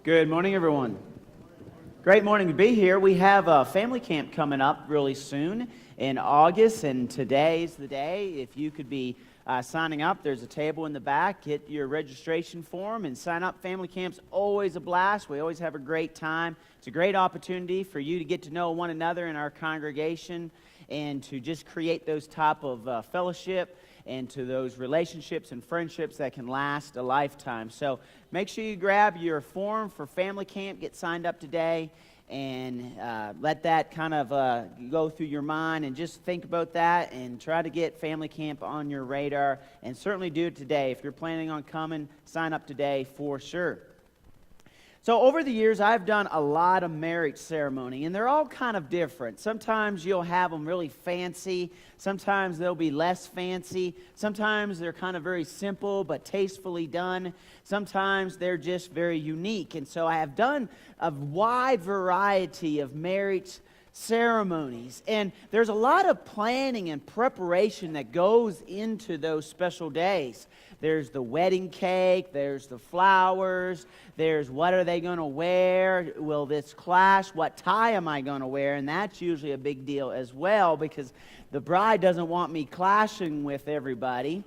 Good morning, everyone. Great morning to be here. We have a family camp coming up really soon in August, and today's the day. If you could be signing up, there's a table in the back. Get your registration form and sign up. Family camp's always a blast. We always have a great time. It's a great opportunity for you to get to know one another in our congregation and to just create those type of fellowship and to those relationships and friendships that can last a lifetime. So make sure you grab your form for family camp, get signed up today, and let that kind of go through your mind and just think about that and try to get family camp on your radar, and certainly do it today. If you're planning on coming, sign up today for sure. So over the years, I've done a lot of marriage ceremony, and they're all kind of different. Sometimes you'll have them really fancy. Sometimes they'll be less fancy. Sometimes they're kind of very simple but tastefully done. Sometimes they're just very unique. And so I have done a wide variety of marriage ceremonies. And there's a lot of planning and preparation that goes into those special days. There's the wedding cake, there's the flowers, there's what are they going to wear, will this clash, what tie am I going to wear, and that's usually a big deal as well because the bride doesn't want me clashing with everybody.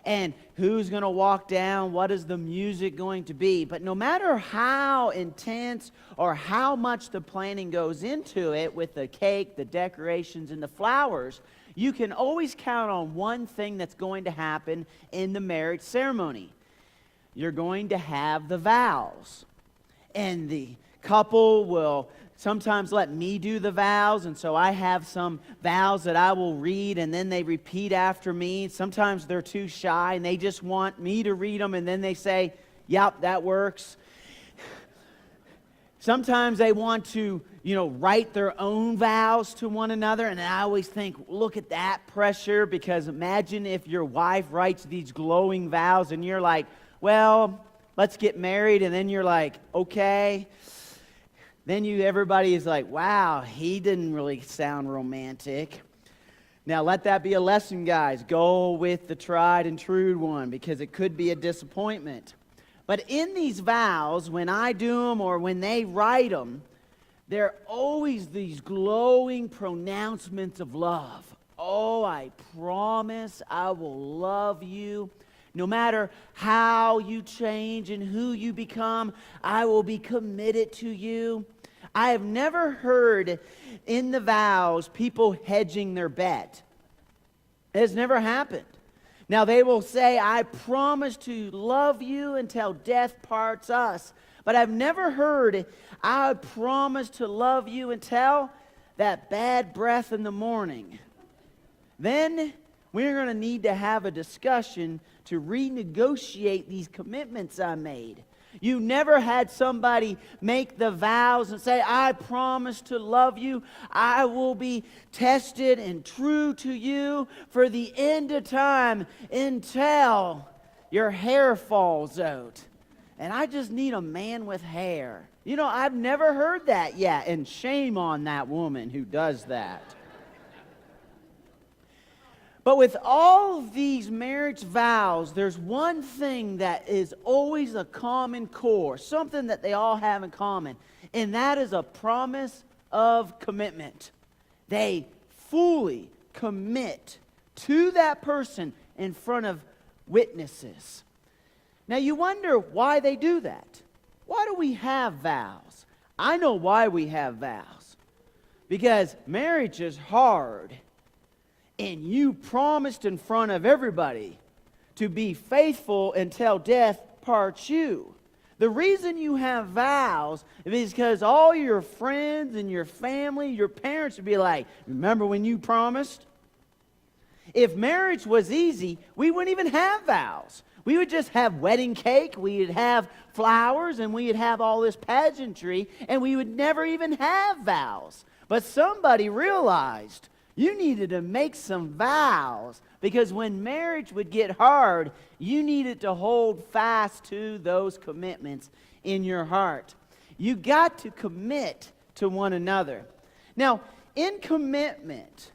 And who's going to walk down, what is the music going to be. But no matter how intense or how much the planning goes into it with the cake, the decorations, and the flowers, you can always count on one thing that's going to happen in the marriage ceremony. You're going to have the vows. And the couple will sometimes let me do the vows, and so I have some vows that I will read, and then they repeat after me. Sometimes they're too shy, and they just want me to read them, and then they say, yep, that works. Sometimes they want to, write their own vows to one another, and I always think, look at that pressure, because imagine if your wife writes these glowing vows, and you're like, well, let's get married, and then you're like, okay. Then everybody is like, wow, he didn't really sound romantic. Now let that be a lesson, guys. Go with the tried and true one, because it could be a disappointment. But in these vows, when I do them or when they write them, they're always these glowing pronouncements of love. Oh, I promise I will love you. No matter how you change and who you become, I will be committed to you. I have never heard in the vows people hedging their bet. It has never happened. Now they will say, I promise to love you until death parts us. But I've never heard, I promise to love you until that bad breath in the morning. Then we're going to need to have a discussion to renegotiate these commitments I made. You never had somebody make the vows and say, I promise to love you. I will be tested and true to you for the end of time until your hair falls out. And I just need a man with hair. I've never heard that yet. And shame on that woman who does that. But with all these marriage vows, there's one thing that is always a common core, something that they all have in common, and that is a promise of commitment. They fully commit to that person in front of witnesses. Now you wonder why they do that. Why do we have vows? I know why we have vows. Because marriage is hard. And you promised in front of everybody to be faithful until death parts you. The reason you have vows is because all your friends and your family, your parents would be like, remember when you promised? If marriage was easy, we wouldn't even have vows. We would just have wedding cake, we would have flowers, and we would have all this pageantry, and we would never even have vows. But somebody realized you needed to make some vows, because when marriage would get hard, you needed to hold fast to those commitments in your heart. You got to commit to one another. Now, in commitment,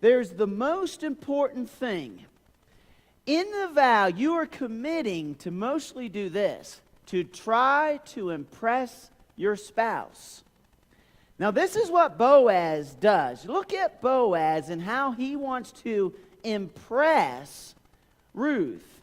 there's the most important thing. In the vow, you are committing to mostly do this. to try to impress your spouse. Now, this is what Boaz does. Look at Boaz and how he wants to impress Ruth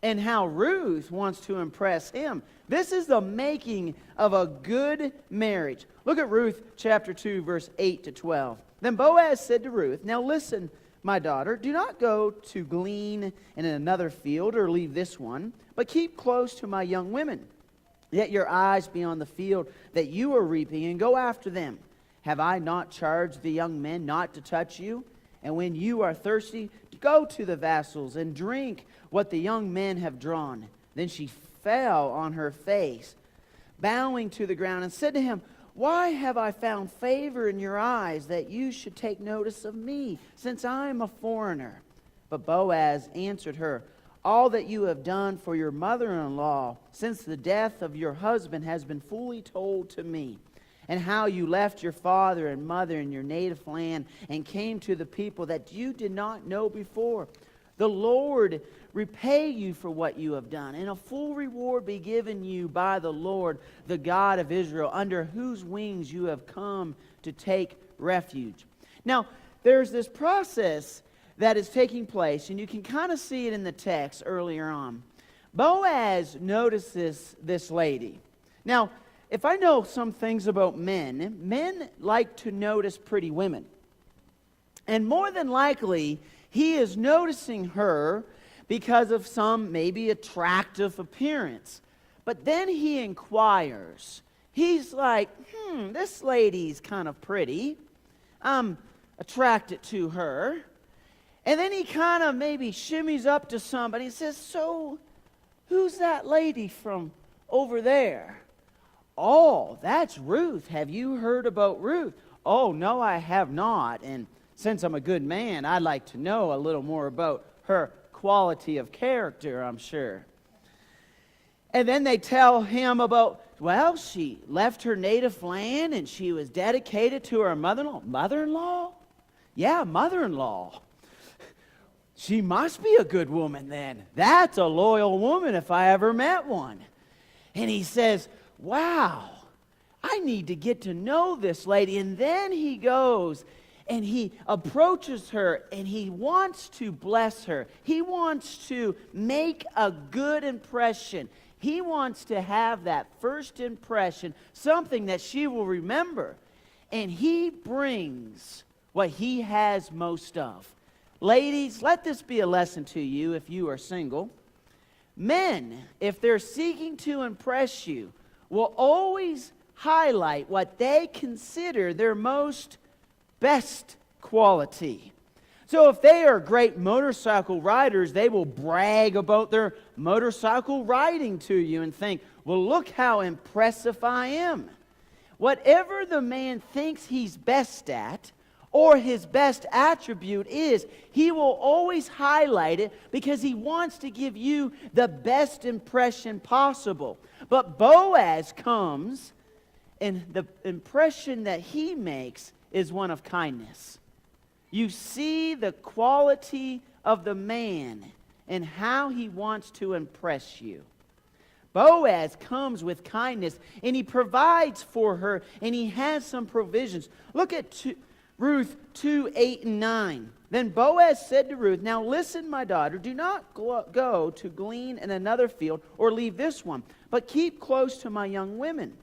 and how Ruth wants to impress him. This is the making of a good marriage. Look at Ruth chapter 2, verse 8 to 12. Then Boaz said to Ruth, "Now listen, my daughter, do not go to glean in another field or leave this one, but keep close to my young women. Let your eyes be on the field that you are reaping, and go after them. Have I not charged the young men not to touch you? And when you are thirsty, go to the vessels and drink what the young men have drawn." Then she fell on her face, bowing to the ground, and said to him, "Why have I found favor in your eyes that you should take notice of me, since I am a foreigner?" But Boaz answered her, "All that you have done for your mother-in-law since the death of your husband has been fully told to me, and how you left your father and mother in your native land and came to the people that you did not know before. The Lord repay you for what you have done, and a full reward be given you by the Lord, the God of Israel, under whose wings you have come to take refuge." Now, there's this process that is taking place, and you can kind of see it in the text earlier on. Boaz notices this lady. Now, if I know some things about men, men like to notice pretty women. And more than likely, he is noticing her because of some maybe attractive appearance. But then he inquires. He's like, this lady's kind of pretty. I'm attracted to her. And then he kind of maybe shimmies up to somebody and says, "So, who's that lady from over there?" "Oh, that's Ruth. Have you heard about Ruth?" "Oh, no, I have not. And since I'm a good man, I'd like to know a little more about her quality of character, I'm sure." And then they tell him about, well, she left her native land and she was dedicated to her mother-in-law. Mother-in-law? Yeah, mother-in-law. She must be a good woman then. That's a loyal woman if I ever met one. And he says, wow, I need to get to know this lady. And then he goes and he approaches her and he wants to bless her. He wants to make a good impression. He wants to have that first impression, something that she will remember. And he brings what he has most of. Ladies, let this be a lesson to you if you are single. Men, if they're seeking to impress you, will always highlight what they consider their most best quality. So if they are great motorcycle riders, they will brag about their motorcycle riding to you and think, well, look how impressive I am. Whatever the man thinks he's best at, or his best attribute is, he will always highlight it because he wants to give you the best impression possible. But Boaz comes, and the impression that he makes is one of kindness. You see the quality of the man and how he wants to impress you. Boaz comes with kindness, and he provides for her, and he has some provisions. Look at Ruth 2, 8, and 9. Then Boaz said to Ruth, "Now listen, my daughter, do not go to glean in another field or leave this one, but keep close to my young women.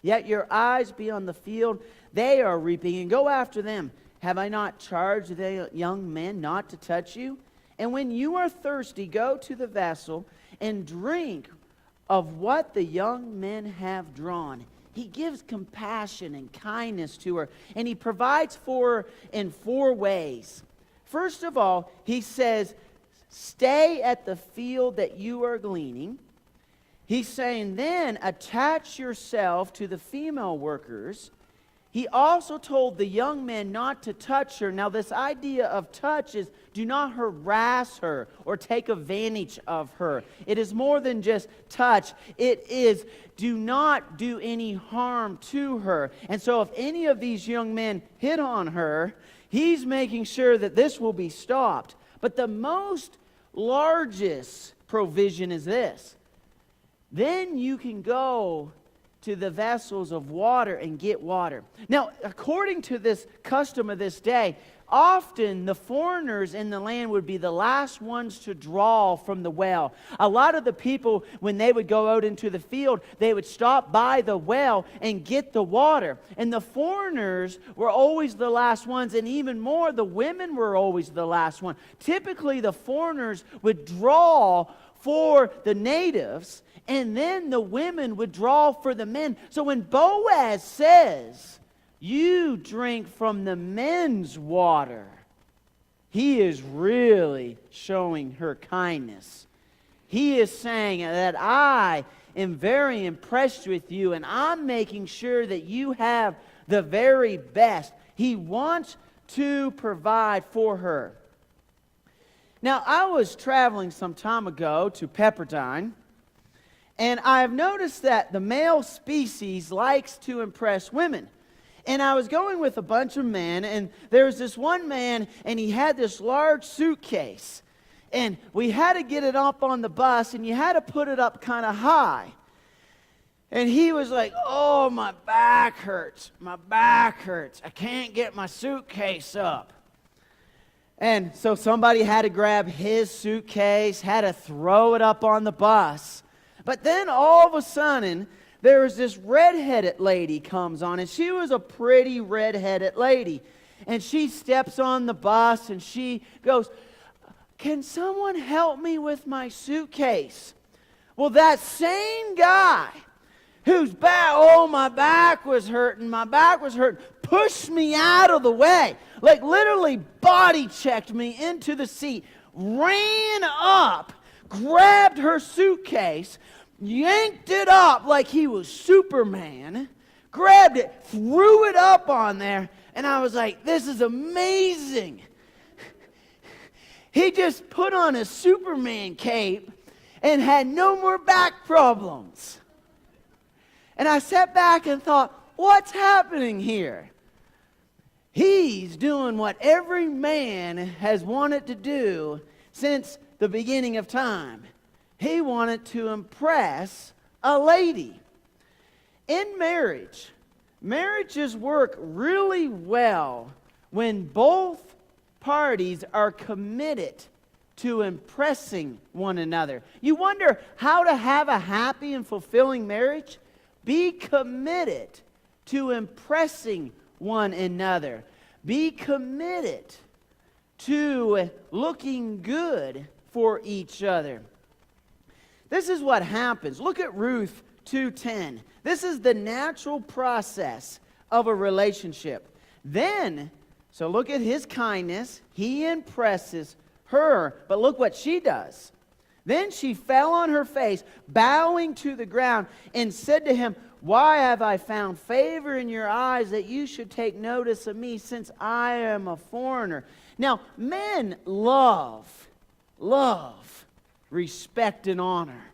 Yet your eyes be on the field they are reaping, and go after them. Have I not charged the young men not to touch you? And when you are thirsty, go to the vessel and drink of what the young men have drawn." He gives compassion and kindness to her, and he provides for her in 4 ways. First of all, he says, stay at the field that you are gleaning. He's saying, then attach yourself to the female workers. He also told the young men not to touch her. Now, this idea of touch is do not harass her or take advantage of her. It is more than just touch. It is do not do any harm to her. And so if any of these young men hit on her, he's making sure that this will be stopped. But the most largest provision is this. then you can go to the vessels of water and get water. Now, according to this custom of this day, often the foreigners in the land would be the last ones to draw from the well. A lot of the people, when they would go out into the field, they would stop by the well and get the water. And the foreigners were always the last ones, and even more, the women were always the last one. Typically, the foreigners would draw for the natives, and then the women would draw for the men. So when Boaz says, "You drink from the men's water," he is really showing her kindness. He is saying that I am very impressed with you, and I'm making sure that you have the very best. He wants to provide for her. Now, I was traveling some time ago to Pepperdine, and I've noticed that the male species likes to impress women. And I was going with a bunch of men, and there was this one man, and he had this large suitcase. And we had to get it up on the bus, and you had to put it up kind of high. And he was like, "Oh, my back hurts. My back hurts. I can't get my suitcase up." And so somebody had to grab his suitcase, had to throw it up on the bus. But then all of a sudden, there was this redheaded lady comes on, and she was a pretty redheaded lady. And she steps on the bus, and she goes, "Can someone help me with my suitcase?" Well, that same guy whose back, "Oh, my back was hurting, pushed me out of the way. Like literally body checked me into the seat, ran up, grabbed her suitcase, yanked it up like he was Superman, grabbed it, threw it up on there, and I was like, "This is amazing." He just put on a Superman cape and had no more back problems. And I sat back and thought, what's happening here? He's doing what every man has wanted to do since the beginning of time. He wanted to impress a lady. In marriage, marriages work really well when both parties are committed to impressing one another. You wonder how to have a happy and fulfilling marriage? Be committed to impressing one another. Be committed to looking good for each other. This is what happens. Look at Ruth 2:10. This is the natural process of a relationship. Then, so look at his kindness. He impresses her, but look what she does. Then she fell on her face, bowing to the ground, and said to him, "Why have I found favor in your eyes that you should take notice of me, since I am a foreigner?" Now, men love respect and honor.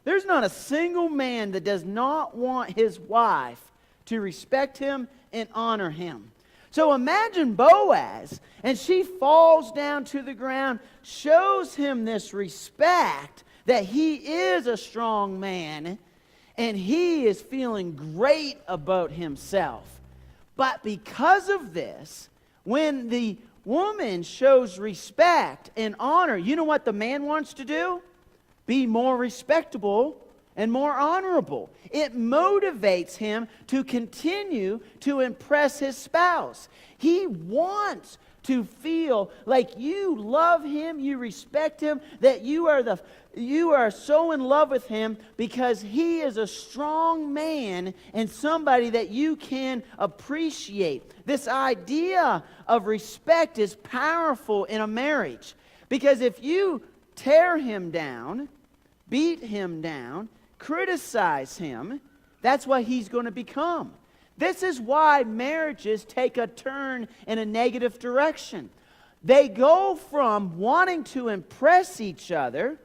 There's not a single man that does not want his wife to respect him and honor him. So imagine Boaz, and she falls down to the ground, shows him this respect that he is a strong man, and he is feeling great about himself. But because of this, when the woman shows respect and honor, you know what the man wants to do? Be more respectable and more honorable. It motivates him to continue to impress his spouse. He wants to feel like you love him, you respect him, that you are so in love with him because he is a strong man and somebody that you can appreciate. This idea of respect is powerful in a marriage, because if you tear him down, beat him down, criticize him, that's what he's going to become. This is why marriages take a turn in a negative direction. They go from wanting to impress each other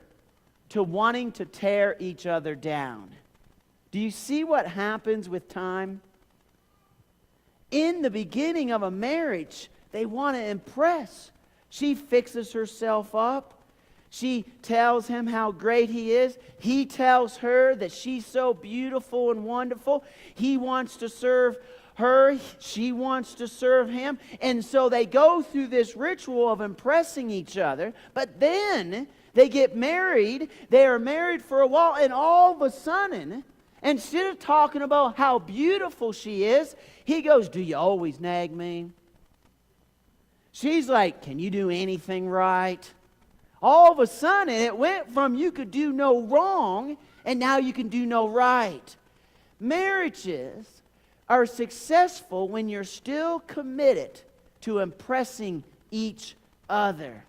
to wanting to tear each other down. Do you see what happens with time? In the beginning of a marriage, they want to impress. She fixes herself up. She tells him how great he is. He tells her that she's so beautiful and wonderful. He wants to serve her. She wants to serve him. And so they go through this ritual of impressing each other. But then they get married. They are married for a while. And all of a sudden, instead of talking about how beautiful she is, he goes, "Do you always nag me?" She's like, "Can you do anything right?" All of a sudden, it went from you could do no wrong, and now you can do no right. Marriages are successful when you're still committed to impressing each other.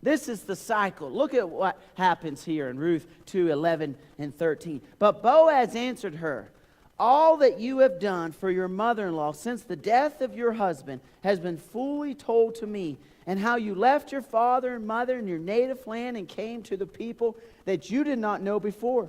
This is the cycle. Look at what happens here in Ruth 2:11 and 13. But Boaz answered her, "All that you have done for your mother-in-law since the death of your husband has been fully told to me, and how you left your father and mother in your native land and came to the people that you did not know before.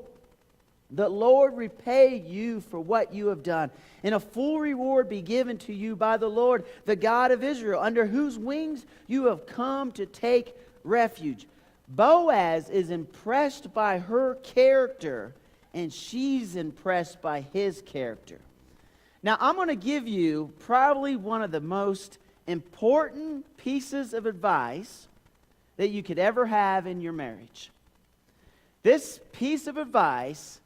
The Lord repay you for what you have done, and a full reward be given to you by the Lord, the God of Israel, under whose wings you have come to take refuge." Boaz is impressed by her character, and she's impressed by his character. Now, I'm going to give you probably one of the most important pieces of advice that you could ever have in your marriage. This piece of advice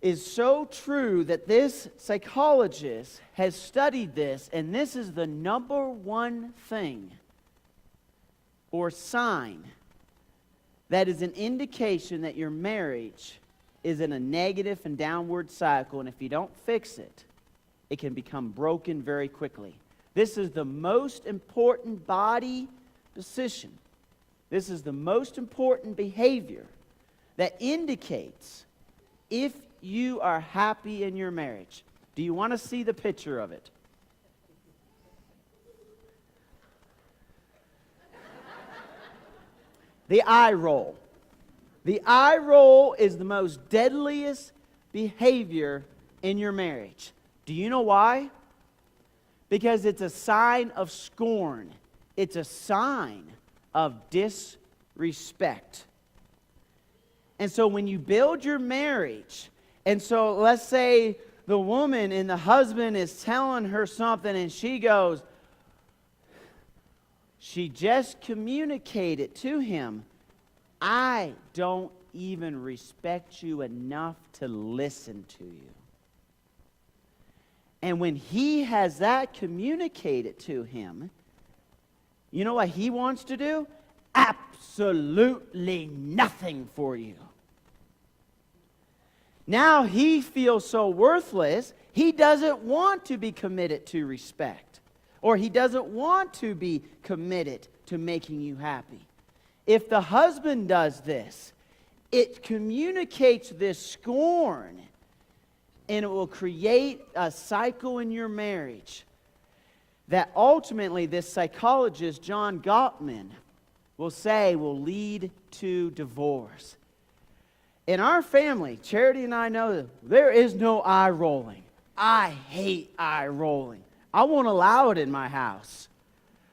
is so true that this psychologist has studied this, and this is the number one thing or sign that is an indication that your marriage is in a negative and downward cycle, and if you don't fix it, it can become broken very quickly. This is the most important body decision. This is the most important behavior that indicates if you are happy in your marriage. Do you want to see the picture of it? The eye roll. The eye roll is the most deadliest behavior in your marriage. Do you know why? Because it's a sign of scorn. It's a sign of disrespect. And so when you build your marriage, and so let's say the woman and the husband is telling her something and she goes, she just communicated to him, "I don't even respect you enough to listen to you." And when he has that communicated to him, you know what he wants to do? Absolutely nothing for you. Now he feels so worthless, he doesn't want to be committed to respect. Or he doesn't want to be committed to making you happy. If the husband does this, it communicates this scorn, and it will create a cycle in your marriage that ultimately this psychologist, John Gottman, will say will lead to divorce. In our family, Charity and I know that there is no eye rolling. I hate eye rolling. I won't allow it in my house.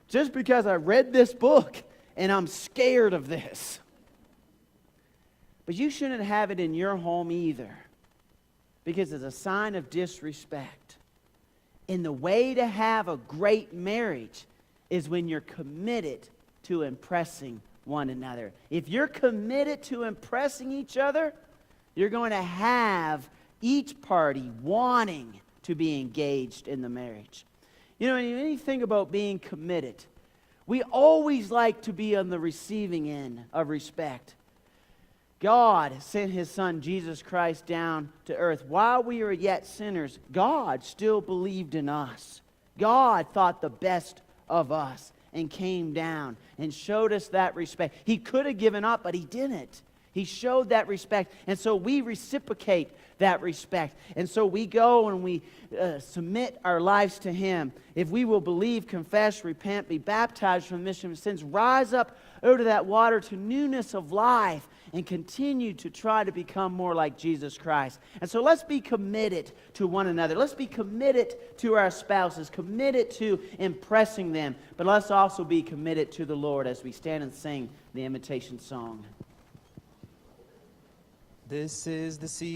Just because I read this book and I'm scared of this. But you shouldn't have it in your home either, because it's a sign of disrespect. And the way to have a great marriage is when you're committed to impressing one another. If you're committed to impressing each other, you're going to have each party wanting to be engaged in the marriage. You know, anything about being committed, we always like to be on the receiving end of respect. God sent His Son, Jesus Christ, down to earth. While we were yet sinners, God still believed in us. God thought the best of us and came down and showed us that respect. He could have given up, but He didn't. He showed that respect. And so we reciprocate that respect. And so we go and we submit our lives to Him. If we will believe, confess, repent, be baptized from the remission of sins, rise up out of that water to newness of life, and continue to try to become more like Jesus Christ. And so let's be committed to one another. Let's be committed to our spouses, committed to impressing them, but let's also be committed to the Lord as we stand and sing the invitation song. This is the season.